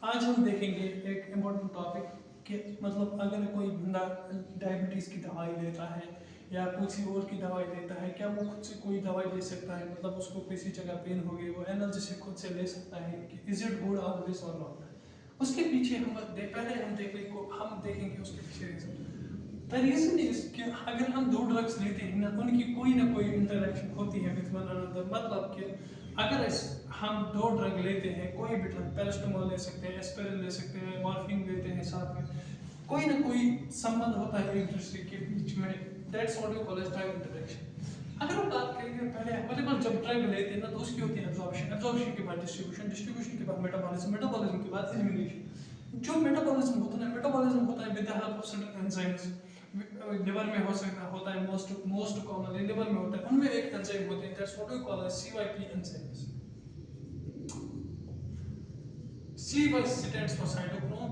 आज हम देखेंगे एक इम्पोर्टेंट टॉपिक कि मतलब अगर कोई बंदा डायबिटीज़ की दवाई लेता है या किसी और की दवाई लेता है, क्या वो खुद से कोई दवाई ले सकता है? मतलब उसको किसी जगह पेन हो गई, वो एनालिसिस खुद से ले सकता है कि इज इट गुड ऑलवेज और नॉट? उसके पीछे पहले हम देखेंगे उसके पीछे रीजन। द रीजन इज कि अगर हम दो ड्रग्स लेते हैं उनकी कोई ना कोई इंटरेक्शन होती है विद वन अनदर। मतलब कि अगर हम दो ड्रग लेते हैं, कोई भी ड्रग, पैरास्टामोल ले सकते हैं, एस्पिरिन ले सकते हैं, मॉर्फिन लेते हैं, साथ में कोई ना कोई संबंध होता है एक दूसरे के बीच में। That's what we call as drug interaction. अगर हम बात करेंगे पहले हमारे पास जब ड्रग लेते हैं ना तो उसकी होती है एब्जॉर्प्शन, एब्जॉर्प्शन के बाद डिस्ट्रीब्यूशन, डिस्ट्रीब्यूशन के बाद मेटाबॉलिज्म, मेटाबॉलिज्म के बाद एलिमिनेशन। जो मेटाबॉलिज्म होता है, मेटाबॉलिज्म होता है with the help of certain enzymes. Liver में होता है, मोस्ट कॉमनली लिवर में होता है। उनमें एक एंजाइम होते हैं, that's what we call as CYP enzymes. CY stands for cytochrome,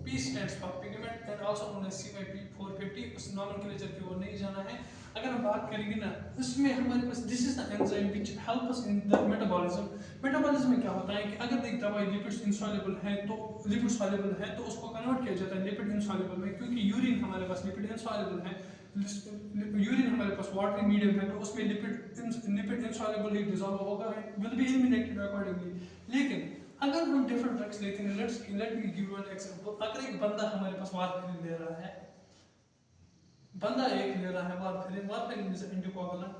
P stands for pigment and also known as CYP450। उस नॉमेनक्लेचर की ओर नहीं जाना है। अगर हम बात करेंगे ना, उसमें हमारे पास this is the enzyme which help us in the metabolism. Metabolism में क्या होता है कि अगर एक दवाई लिपिड्स इनसॉल्युबल है तो लिपिड सॉल्युबल है तो उसको कन्वर्ट किया जाता है लिपिड इनसॉल्युबल में, क्योंकि यूरिन हमारे पास लिपिड इनसॉल्युबल है, यूरिन हमारे पास वाटरी मीडियम है, तो उसमें लिपिड इनसॉल्युबल ही डिसॉल्व होगा, विल बी एलिमिनेटेड अकॉर्डिंगली। लेकिन अगर हम डिफरेंट ड्रग्स लेते हैं, let me give you an example. अगर एक बंदा हमारे पास वारफेरिन ले रहा है, बंदा एक ले रहा है वारफेरिन, वारफेरिन इज एंटीकोगुलेंट,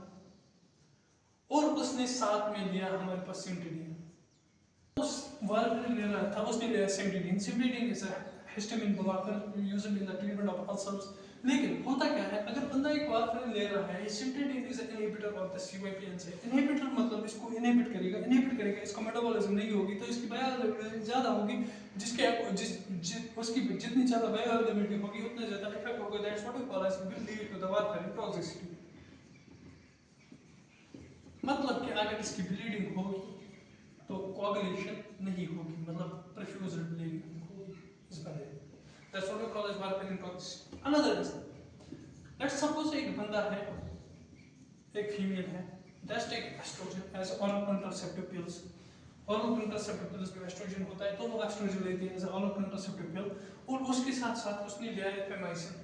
और उसने साथ में लिया हमारे पास सिम्टिडीन। उस वारफेरिन ले रहा था, उसने लिया cimetidine. Cimetidine is a histamine blocker used in the treatment of ulcers. लेकिन होता क्या है, अगर बंदा एक वारफेरिन ले रहा है, cimetidine is an inhibitor of the CYP enzyme. Inhibitor मतलब इसको इनहिबिट करेगा, इसका मेटाबॉलिज्म नहीं होगी तो इसकी बायोअवेलेबिलिटी ज़्यादा होगी, उसकी जितनी ज़्यादा बायोअवेलेबिलिटी होगी उतना ज़्यादा इफेक्ट होगा। That's what we call as will lead to the warfarin toxicity. मतलब कि अगर इसकी ब्लीडिंग होगी तो कोagulation नहीं होगी, मतलब परफ्यूज्ड ब्लीडिंग होगी इस बंदे। That's what we call as warfarin toxicity. Another reason, let's suppose एक बंदा है, एक फीमेल है, just take estrogen as oral contraceptive pills. Oral contraceptive pills में एस्ट्रोजन होता है तो वो एस्ट्रोजन लेती है एज ऑरल कंट्रासेप्टिव पिल, और उसके साथ साथ उसने लिया रिफेमाइसिन।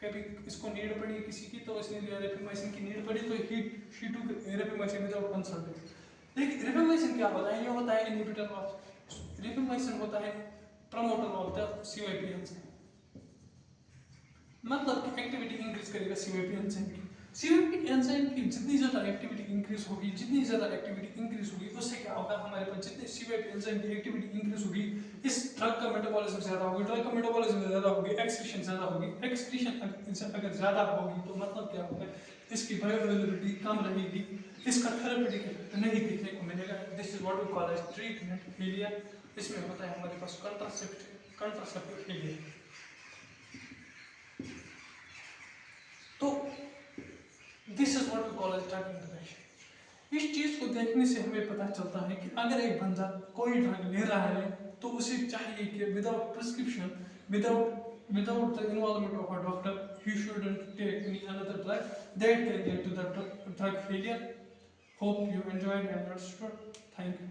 कभी इसको नीड पड़ी किसी की तो इसने लिया रिफेमाइसिन की नीड पड़ी तो शी टुक रिफेमाइसिन विदाउट कंसल्टिंग। लेकिन रिफेमाइसिन क्या होता है? ये होता है इनहिबिटर ऑफ, रिफेमाइसिन होता है promoter of the CYP enzyme. मतलब कि एक्टिविटी इंक्रीज करेगा CYP एंजाइम की। CYP एंजाइम की जितनी ज़्यादा एक्टिविटी इंक्रीज होगी, उससे क्या होगा, हमारे पास जितनी CYP एंजाइम की एक्टिविटी इंक्रीज होगी, इस ड्रग का मेटाबॉलिज्म ज़्यादा होगी, ड्रग का मेटाबॉलिज्म ज़्यादा होगी, एक्सक्रीशन ज़्यादा होगी। एक्सक्रीशन अगर ज़्यादा होगी तो मतलब क्या होगा, इसकी बायोअवेलेबिलिटी कम रहेगी, इसका थेरेप्यूटिक इफेक्ट नहीं देखने को मिलेगा। This is what we call as treatment failure. इसमें होता है हमारे पास कंट्रासेप्टिव फेलियर। तो this is what we call as drug interaction. इस चीज को देखने से हमें पता चलता है कि अगर एक बंदा कोई ड्रग ले रहा है तो उसे चाहिए कि without prescription, without the involvement of a doctor, he shouldn't take any another drug that can lead to the drug failure. Hope you enjoyed and understood. Thank you.